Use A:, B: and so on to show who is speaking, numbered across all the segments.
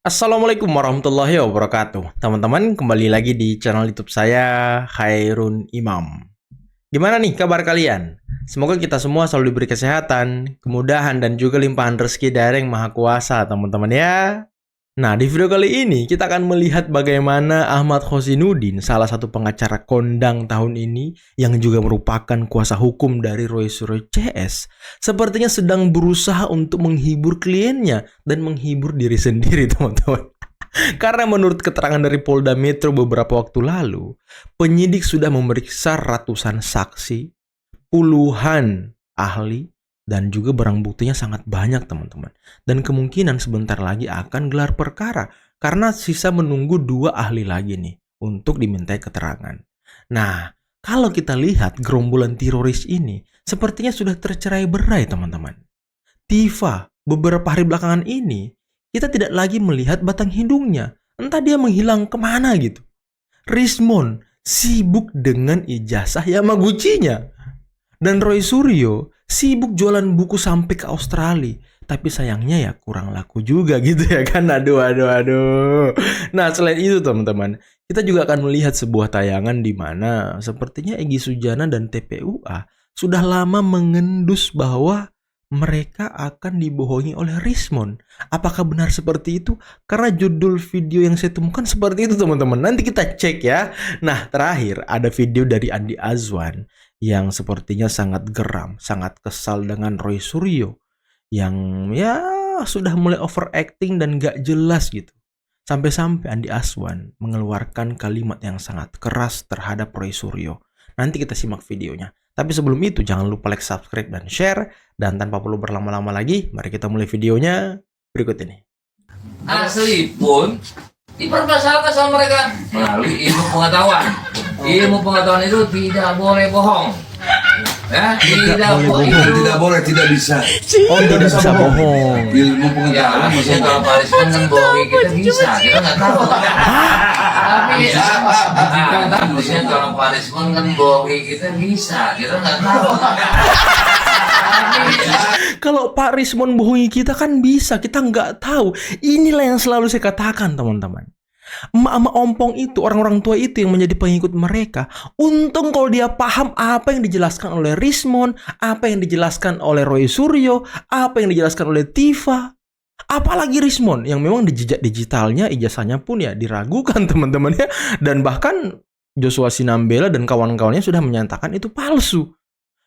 A: Assalamualaikum warahmatullahi wabarakatuh. Teman-teman, kembali lagi di channel YouTube saya, Khairun Imam. Gimana nih kabar kalian? Semoga kita semua selalu diberi kesehatan, kemudahan, dan juga limpahan rezeki dari Yang Maha Kuasa, teman-teman ya. Nah, di video kali ini kita akan melihat bagaimana Ahmad Khozinuddin, salah satu pengacara kondang tahun ini, yang juga merupakan kuasa hukum dari Roy Suryo CS, sepertinya sedang berusaha untuk menghibur kliennya dan menghibur diri sendiri, teman-teman. Karena menurut keterangan dari Polda Metro beberapa waktu lalu, penyidik sudah memeriksa ratusan saksi, puluhan ahli, dan juga barang buktinya sangat banyak, teman-teman. Dan kemungkinan sebentar lagi akan gelar perkara karena sisa menunggu 2 ahli lagi nih untuk dimintai keterangan. Nah, kalau kita lihat gerombolan teroris ini sepertinya sudah tercerai-berai, teman-teman. Tifa beberapa hari belakangan ini kita tidak lagi melihat batang hidungnya. Entah dia menghilang kemana gitu. Rismon sibuk dengan ijazah Yamaguchi-nya. Dan Roy Suryo sibuk jualan buku sampai ke Australia. Tapi sayangnya ya kurang laku juga gitu ya kan. Aduh. Nah, selain itu teman-teman, kita juga akan melihat sebuah tayangan di mana sepertinya Egy Sujana dan TPUA sudah lama mengendus bahwa mereka akan dibohongi oleh Rismon. Apakah benar seperti itu? Karena judul video yang saya temukan seperti itu, teman-teman. Nanti kita cek ya. Nah, terakhir ada video dari Andi Azwan yang sepertinya sangat geram, sangat kesal dengan Roy Suryo yang ya sudah mulai overacting dan gak jelas gitu. Sampai-sampai Andi Azwan mengeluarkan kalimat yang sangat keras terhadap Roy Suryo. Nanti kita simak videonya. Tapi sebelum itu jangan lupa like, subscribe, dan share. Dan tanpa perlu berlama-lama lagi, mari kita mulai videonya berikut ini.
B: Asli pun dipermasalahkan sama mereka melalui ilmu pengetahuan. Ilmu pengetahuan itu tidak boleh bohong. Ya, tidak boleh,
C: tidak bisa.
A: Oh, tidak bisa bohong.
C: Ilmu
B: Ya,
C: pengetahuan
B: maksudnya kalau Pak Risman kan bohongi kita bisa, kita nggak tahu. Tapi maksudnya kalau Pak Risman kan bohongi kita bisa, kita nggak tahu.
A: Kalau Pak Rismon bohongi kita kan bisa, kita nggak tahu. Inilah yang selalu saya katakan, teman-teman. Emak-emak ompong itu, orang-orang tua itu yang menjadi pengikut mereka. Untung kalau dia paham apa yang dijelaskan oleh Rismon, apa yang dijelaskan oleh Roy Suryo, apa yang dijelaskan oleh Tifa. Apalagi Rismon yang memang di jejak digitalnya, ijazahnya pun ya diragukan, teman-teman ya. Dan bahkan Joshua Sinambela dan kawan-kawannya sudah menyatakan itu palsu.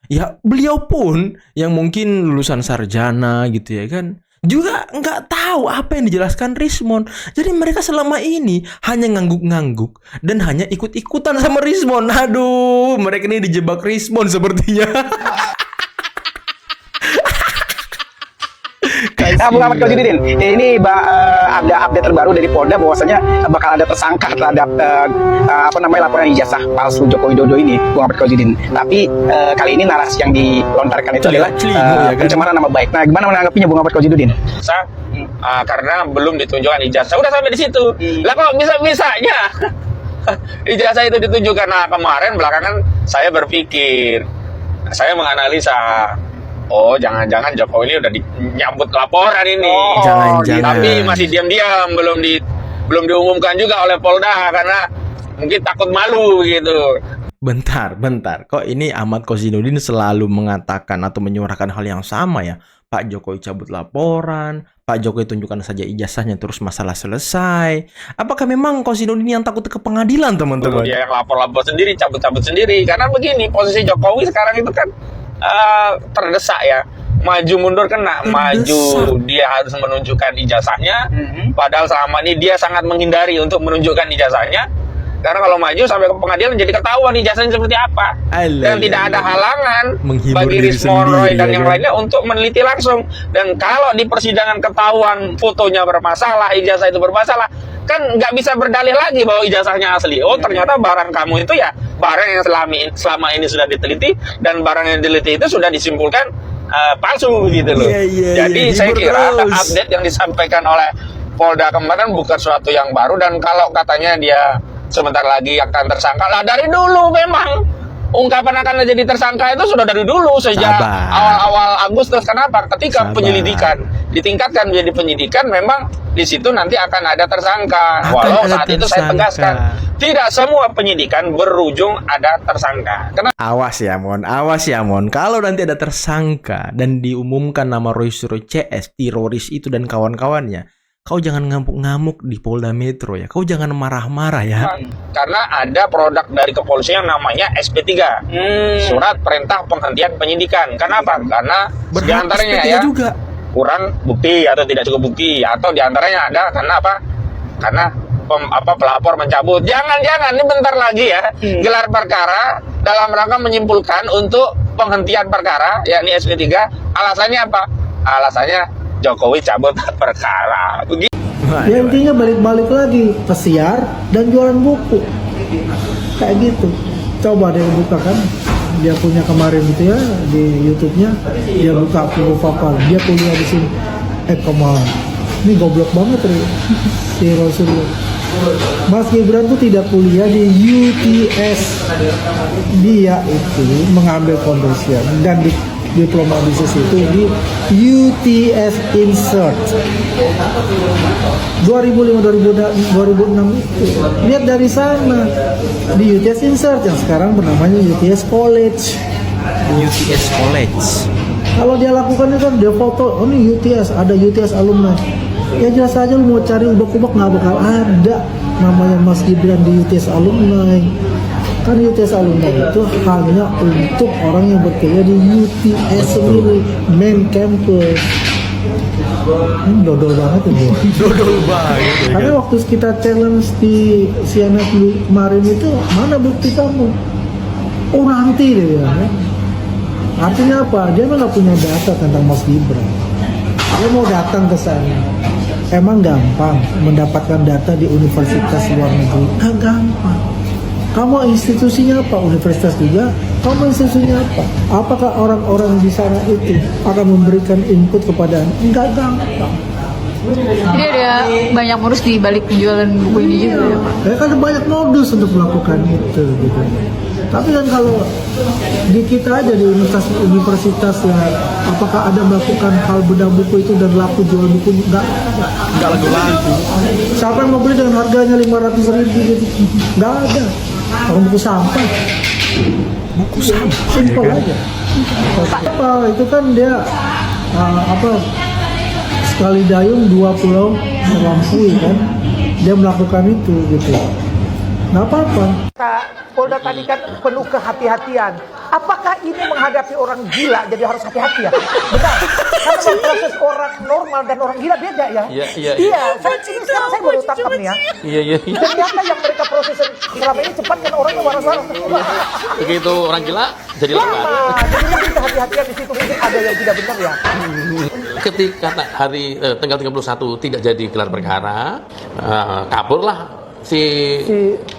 A: Ya, beliau pun yang mungkin lulusan sarjana gitu ya kan, juga nggak tahu apa yang dijelaskan Rismon. Jadi mereka selama ini hanya ngangguk-ngangguk dan hanya ikut-ikutan sama Rismon. Aduh, mereka ini dijebak Rismon sepertinya.
D: Nah, Bung Ahmad Khozinuddin, ini ada update terbaru dari Polda bahwasanya bakal ada tersangka terhadap laporan ijazah palsu Joko Widodo ini, Bung Ahmad Khozinuddin. Tapi kali ini narasi yang dilontarkan itu adalah pencemaran nama baik. Nah, gimana menanggapinya Bung Ahmad Khozinuddin?
E: Karena belum ditunjukkan ijazah, udah sampai di situ. Lah kok bisa-bisanya ijazah itu ditunjukkan? Nah, kemarin belakangan saya berpikir, saya menganalisa. Oh, jangan-jangan Jokowi ini udah nyambut laporan ini.
A: Jangan-jangan.
E: Tapi masih diam-diam, belum diumumkan juga oleh Polda karena mungkin takut malu gitu.
A: Bentar. Kok ini Ahmad Khozinuddin selalu mengatakan atau menyuarakan hal yang sama ya? Pak Jokowi cabut laporan, Pak Jokowi tunjukkan saja ijazahnya terus masalah selesai. Apakah memang Khozinuddin yang takut ke pengadilan, teman-teman?
E: Dia yang lapor-lapor sendiri, cabut-cabut sendiri. Karena begini, posisi Jokowi sekarang itu kan terdesak ya, maju mundur kena, maju dia harus menunjukkan ijazahnya, padahal selama ini dia sangat menghindari untuk menunjukkan ijazahnya, karena kalau maju sampai ke pengadilan jadi ketahuan ijazahnya seperti apa. Dan tidak ada halangan bagi Rismon, Roy dan yang lainnya untuk meneliti langsung. Dan kalau di persidangan ketahuan fotonya bermasalah, ijazah itu bermasalah, kan nggak bisa berdalih lagi bahwa ijazahnya asli. Oh, ternyata barang kamu itu ya barang yang selama ini sudah diteliti, dan barang yang diteliti itu sudah disimpulkan palsu gitu loh. Jadi saya kira update yang disampaikan oleh Polda kemarin bukan suatu yang baru. Dan kalau katanya dia sebentar lagi akan tersangka, lah dari dulu memang ungkapan akan jadi tersangka itu sudah dari dulu sejak
A: Sabar.
E: awal-awal Agustus. Kenapa? Ketika
A: Sabar.
E: penyelidikan ditingkatkan menjadi penyidikan, memang di situ nanti akan ada tersangka.
A: Akan
E: Walau
A: ada
E: saat itu saya
A: tersangka.
E: tegaskan, tidak semua penyidikan berujung ada tersangka. Kenapa?
A: Awas ya Mon. Kalau nanti ada tersangka dan diumumkan nama Roy Suryo CS, teroris itu dan kawan-kawannya, kau jangan ngamuk-ngamuk di Polda Metro ya. Kau jangan marah-marah ya.
E: Karena ada produk dari kepolisian yang namanya SP3, surat perintah penghentian penyidikan. Kenapa? Karena diantaranya
A: SP3
E: ya
A: juga.
E: kurang bukti atau tidak cukup bukti, atau diantaranya ada karena apa? Karena pelapor mencabut. Jangan ini bentar lagi ya gelar perkara dalam rangka menyimpulkan untuk penghentian perkara yakni SP3. Alasannya apa? Alasannya Jokowi cabut perkara. Begitu.
C: Ya intinya balik-balik lagi pesiar dan jualan buku kayak gitu. Coba deh buka kan, dia punya kemarin gitu ya di YouTube-nya, dia buka buku Papal, dia kuliah di sini. Kemana? Ini goblok banget nih si Rasulullah. Mas Gibran tuh tidak kuliah di UTS, dia itu mengambil foundation dan di diploma bisnis itu di UTS Insert 2005-2006 itu. Lihat dari sana di UTS Insert yang sekarang bernamanya UTS College.
A: UTS College.
C: Kalau dia lakukan itu kan dia foto, oh ini UTS, ada UTS alumni. Ya jelas aja lu mau cari ubak-ubak nggak bakal ada namanya Mas Gibran di UTS alumni. Kan UTS alumni itu hanya untuk orang yang berkuliah di UTS sendiri, main campus. Ini dodol banget ya.
A: Dodol banget.
C: Karena waktu kita challenge di CNN kemarin itu, mana bukti kamu? Oh nanti deh ya. Artinya apa? Dia nggak punya data tentang Mas Gibran. Dia mau datang ke sana. Emang gampang mendapatkan data di universitas luar negeri? Nggak gampang. Kamu institusinya apa? Universitas juga. Kamu institusinya apa? Apakah orang-orang di sana itu akan memberikan input kepada Anda? Enggak gampang.
F: Jadi ada banyak modus di balik penjualan buku ini juga ya Pak?
C: Ya kan ada banyak modus untuk melakukan itu gitu. Tapi kan kalau di kita aja di universitas ya, apakah ada melakukan hal bedah buku itu dan laku jual buku? Enggak laku. Siapa yang mau beli dengan harganya 500.000 gitu? Enggak ada. Orang buku sampah. Simpel aja. Apa itu kan dia sekali dayung dua pulau terlampaui kan, dia melakukan itu gitu. Nggak apa-apa.
G: Polda tadi kan penuh kehati-hatian. Apakah ini menghadapi orang gila jadi harus hati-hati ya? Benar. Karena proses orang normal dan orang gila beda ya. Iya. Sekarang saya baru tangkap nih ya.
H: Iya.
G: Ternyata yang mereka proses selama ini cepat kan orangnya waras-waras.
H: Begitu orang gila jadi lambat.
G: Jadi mungkin kehati-hatian di situ mungkin ada yang tidak benar ya.
H: Ketika tanggal 31 tidak jadi gelar perkara, kaburlah si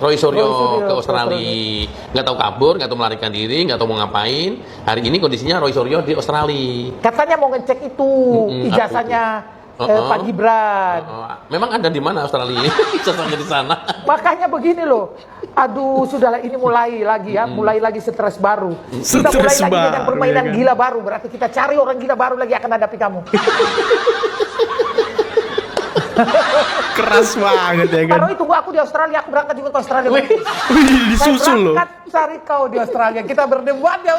H: Roy Suryo ke Australia. Nggak tahu kabur, nggak tahu melarikan diri, nggak tahu mau ngapain. Hari ini kondisinya Roy Suryo di Australia.
G: Katanya mau ngecek itu ijazahnya Pak Gibran.
H: Memang ada di mana Australia? Ijazahnya di sana.
G: Makanya begini loh. Aduh, sudahlah ini mulai lagi ya, mulai lagi stres baru. Kita mulai lagi dengan permainan
A: ya kan?
G: gila baru. Berarti kita cari orang gila baru lagi akan hadapi kamu.
A: Keras banget ya kan.
G: Kalau itu aku di Australia, aku berangkat juga ke Australia.
A: Wih, disusul loh.
G: Saya berangkat cari kau di Australia. Kita berdebat ya.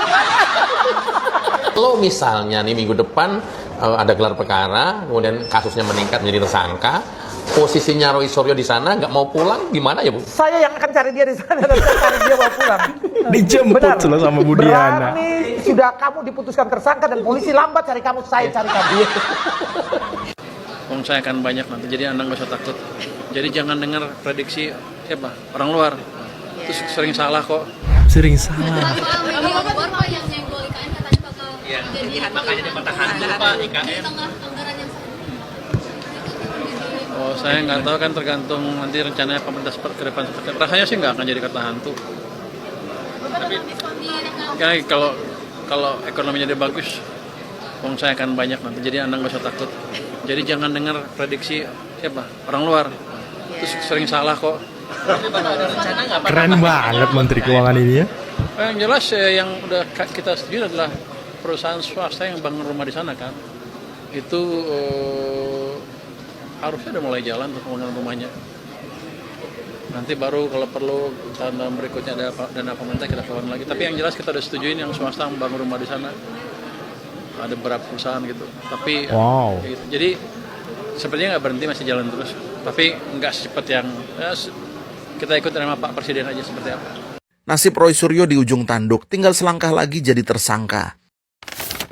H: Kalau misalnya nih minggu depan ada gelar perkara, kemudian kasusnya meningkat menjadi tersangka, posisinya Roy Suryo di sana nggak mau pulang, gimana ya Bu?
G: Saya yang akan cari dia di sana dan saya cari dia mau pulang.
A: Dijemput loh sama Bu Diana.
G: Berani sudah kamu diputuskan tersangka dan polisi lambat cari kamu, saya cari kamu.
I: Saya akan banyak nanti, jadi Anda nggak usah takut. Jadi jangan dengar prediksi siapa orang luar, itu sering salah kok.
A: Sering salah.
J: Apa yang nyenggol IKN katanya bakal jadi
I: Makanya dia patah hati Pak IKN.
J: di tengah anggaran yang
I: Oh saya nggak tahu kan, tergantung nanti rencananya pemerintah ke depan seperti apa. Rasanya sih nggak akan jadi kata hantu. Tapi ya, kalau ekonominya dia bagus, saya akan banyak nanti, jadi Anda nggak usah takut. Jadi jangan dengar prediksi siapa orang luar, itu sering salah kok.
A: Keren banget Menteri Keuangan ini ya.
I: Yang jelas yang udah kita setujui adalah perusahaan swasta yang bangun rumah di sana kan. Itu harusnya udah mulai jalan untuk pembangunan rumahnya. Nanti baru kalau perlu tahun berikutnya ada dana pemerintah kita keluarin lagi. Tapi yang jelas kita udah setujuin yang swasta membangun rumah di sana. Ada beberapa perusahaan gitu. Tapi gitu. Jadi sepertinya nggak berhenti, masih jalan terus. Tapi nggak secepat yang kita ikut sama Pak Presiden aja seperti apa.
K: Nasib Roy Suryo di ujung tanduk, tinggal selangkah lagi jadi tersangka.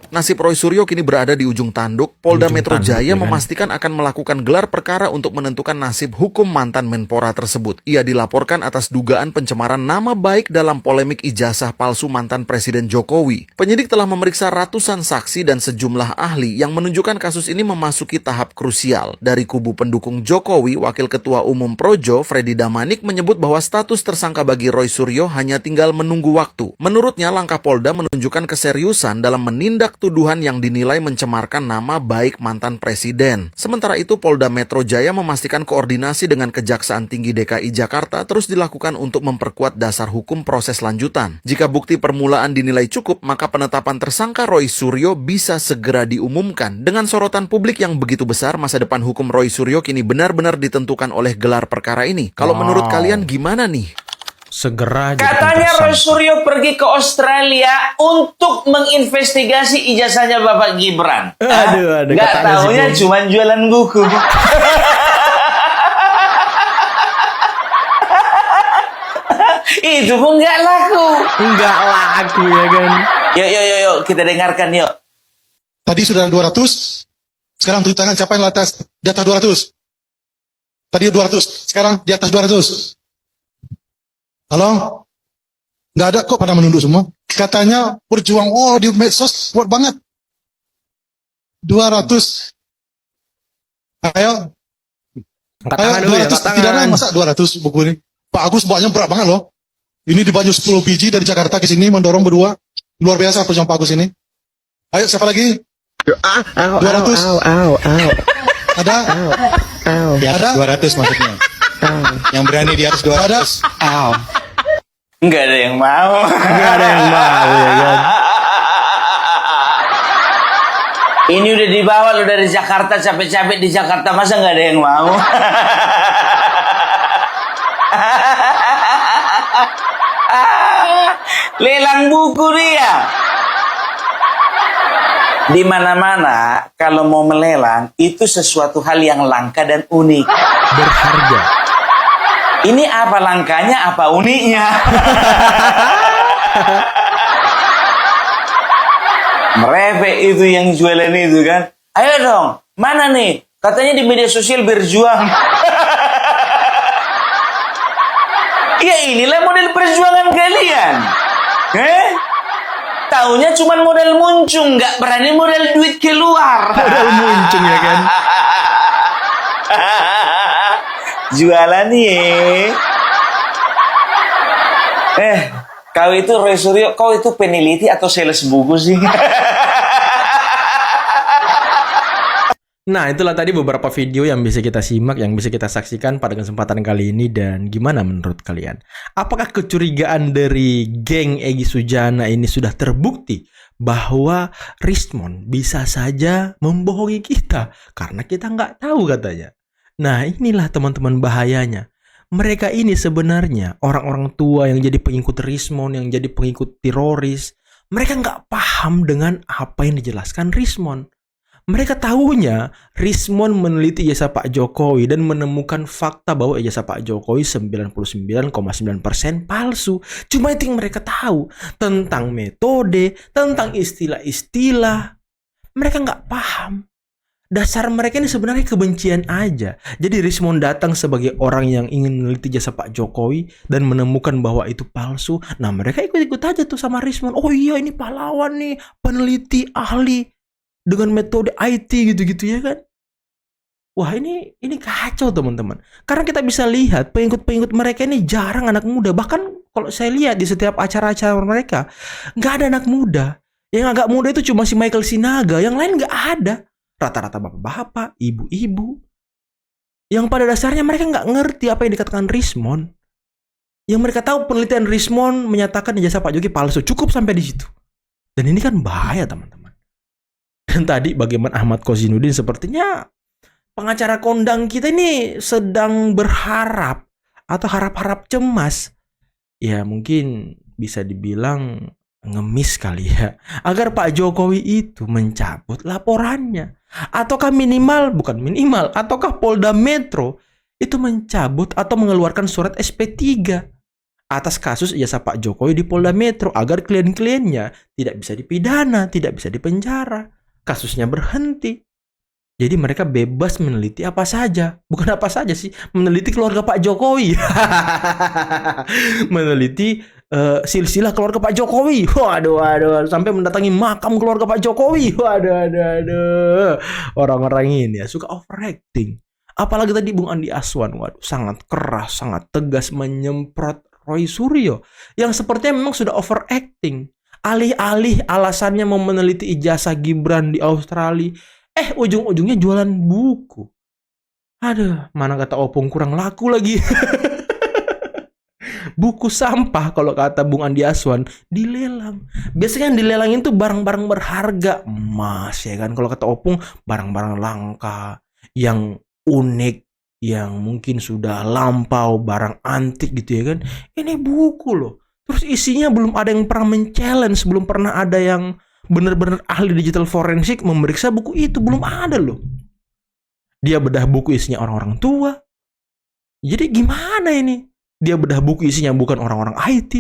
K: Nasib Roy Suryo kini berada di ujung tanduk. Polda Metro Jaya memastikan akan melakukan gelar perkara untuk menentukan nasib hukum mantan Menpora tersebut. Ia dilaporkan atas dugaan pencemaran nama baik dalam polemik ijazah palsu mantan Presiden Jokowi. Penyidik telah memeriksa ratusan saksi dan sejumlah ahli yang menunjukkan kasus ini memasuki tahap krusial. Dari kubu pendukung Jokowi, Wakil Ketua Umum Projo, Freddy Damanik, menyebut bahwa status tersangka bagi Roy Suryo hanya tinggal menunggu waktu. Menurutnya, langkah Polda menunjukkan keseriusan dalam menindak tuduhan yang dinilai mencemarkan nama baik mantan presiden. Sementara itu, Polda Metro Jaya memastikan koordinasi dengan Kejaksaan Tinggi DKI Jakarta terus dilakukan untuk memperkuat dasar hukum proses lanjutan. Jika bukti permulaan dinilai cukup, maka penetapan tersangka Roy Suryo bisa segera diumumkan. Dengan sorotan publik yang begitu besar, masa depan hukum Roy Suryo kini benar-benar ditentukan oleh gelar perkara ini. Kalau menurut kalian gimana nih?
A: Segera
E: Katanya Roy Suryo pergi ke Australia untuk menginvestigasi ijazahnya Bapak Gibran.
A: Aduh,
E: nggak taunya cuma jualan buku. Itu pun nggak laku.
A: Nggak laku ya kan.
E: Yuk, kita dengarkan yuk.
L: Tadi sudah 200, sekarang tulis tangan siapa yang atas di atas 200. Tadi 200, sekarang di atas 200. Halo? Nggak ada kok pada menunduk semua. Katanya berjuang, di medsos kuat banget. 200. Ayo.
A: Angkat
L: Ayo, 200 tidak ada masa 200 buku ini. Pak Agus bawanya berat banget loh. Ini di baju 10 biji dari Jakarta ke sini mendorong berdua. Luar biasa perjuangan Pak Agus ini. Ayo siapa lagi? 200. Ada?
M: Di atas 200 maksudnya. Yang berani di atas 200.
E: Nggak ada yang mau.
A: Nggak ada yang mau ya kan.
E: Ini udah dibawa lo dari Jakarta, capek-capek di Jakarta, masa nggak ada yang mau? Lelang buku dia. Di mana-mana kalau mau melelang itu sesuatu hal yang langka dan unik.
A: Berharga.
E: Ini apa langkanya, apa uniknya? Merepek itu yang jualan itu kan. Ayo dong, mana nih? Katanya di media sosial berjuang. Ya inilah model perjuangan kalian. Taunya cuma modal muncung, nggak berani modal duit keluar.
A: Modal muncung ya kan.
E: Jualan nih. Kau itu Roy Suryo, kau itu peneliti atau sales buku sih?
A: Nah, itulah tadi beberapa video yang bisa kita simak, yang bisa kita saksikan pada kesempatan kali ini. Dan gimana menurut kalian? Apakah kecurigaan dari geng Egy Sujana ini sudah terbukti bahwa Rismon bisa saja membohongi kita karena kita nggak tahu katanya? Nah, inilah teman-teman bahayanya. Mereka ini sebenarnya orang-orang tua yang jadi pengikut Rismon, yang jadi pengikut teroris. Mereka nggak paham dengan apa yang dijelaskan Rismon. Mereka tahunya Rismon meneliti ijazah Pak Jokowi dan menemukan fakta bahwa ijazah Pak Jokowi 99,9% palsu. Cuma itu yang mereka tahu tentang metode, tentang istilah-istilah. Mereka nggak paham. Dasar mereka ini sebenarnya kebencian aja. Jadi Rismon datang sebagai orang yang ingin meneliti jasa Pak Jokowi dan menemukan bahwa itu palsu. Nah, mereka ikut-ikut aja tuh sama Rismon. Oh iya, ini pahlawan nih, peneliti ahli dengan metode IT gitu-gitu ya kan. Wah, ini kacau teman-teman. Karena kita bisa lihat pengikut-pengikut mereka ini jarang anak muda. Bahkan kalau saya lihat di setiap acara-acara mereka, nggak ada anak muda. Yang agak muda itu cuma si Michael Sinaga, yang lain nggak ada. Rata-rata bapak-bapak, ibu-ibu. Yang pada dasarnya mereka nggak ngerti apa yang dikatakan Rismon. Yang mereka tahu penelitian Rismond menyatakan ijazah Pak Jokowi palsu. Cukup sampai di situ. Dan ini kan bahaya, teman-teman. Dan tadi bagaimana Ahmad Kozinudin, sepertinya pengacara kondang kita ini sedang berharap atau harap-harap cemas. Ya mungkin bisa dibilang ngemis kali ya. Agar Pak Jokowi itu mencabut laporannya. Ataukah ataukah Polda Metro itu mencabut atau mengeluarkan surat SP3 atas kasus ijazah Pak Jokowi di Polda Metro agar klien-kliennya tidak bisa dipidana, tidak bisa dipenjara, kasusnya berhenti. Jadi mereka bebas meneliti apa saja. Bukan apa saja sih, meneliti keluarga Pak Jokowi. Meneliti silsilah keluarga Pak Jokowi. Waduh, sampai mendatangi makam keluarga Pak Jokowi. Waduh. Orang-orang ini ya suka overacting. Apalagi tadi Bung Andi Aswan, waduh, sangat keras, sangat tegas menyemprot Roy Suryo yang sepertinya memang sudah overacting. Alih-alih alasannya mau meneliti ijazah Gibran di Australia, ujung-ujungnya jualan buku. Aduh, mana kata Opung kurang laku lagi. Buku sampah kalau kata Bung Andi Aswan dilelang. Biasanya yang dilelangin tuh barang-barang berharga, emas ya kan. Kalau kata Opung barang-barang langka, yang unik, yang mungkin sudah lampau, barang antik gitu ya kan. Ini buku loh. Terus isinya belum ada yang pernah men-challenge, belum pernah ada yang benar-benar ahli digital forensik memeriksa buku itu, belum ada loh. Dia bedah buku isinya orang-orang tua. Jadi gimana ini? Dia bedah buku isinya bukan orang-orang IT.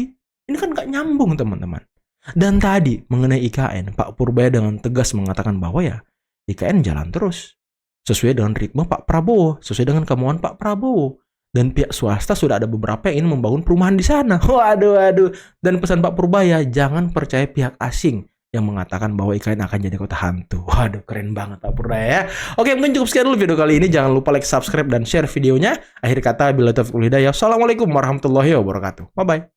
A: Ini kan gak nyambung, teman-teman. Dan tadi mengenai IKN, Pak Purbaya dengan tegas mengatakan bahwa ya IKN jalan terus sesuai dengan ritme Pak Prabowo, sesuai dengan kemauan Pak Prabowo. Dan pihak swasta sudah ada beberapa yang ingin membangun perumahan di sana. Waduh. Dan pesan Pak Purbaya, jangan percaya pihak asing yang mengatakan bahwa IKN akan jadi kota hantu. Waduh, keren banget Pak Purbaya ya. Oke, mungkin cukup sekian dulu video kali ini. Jangan lupa like, subscribe, dan share videonya. Akhir kata, billahi taufiq wal hidayah. Assalamualaikum warahmatullahi wabarakatuh. Bye-bye.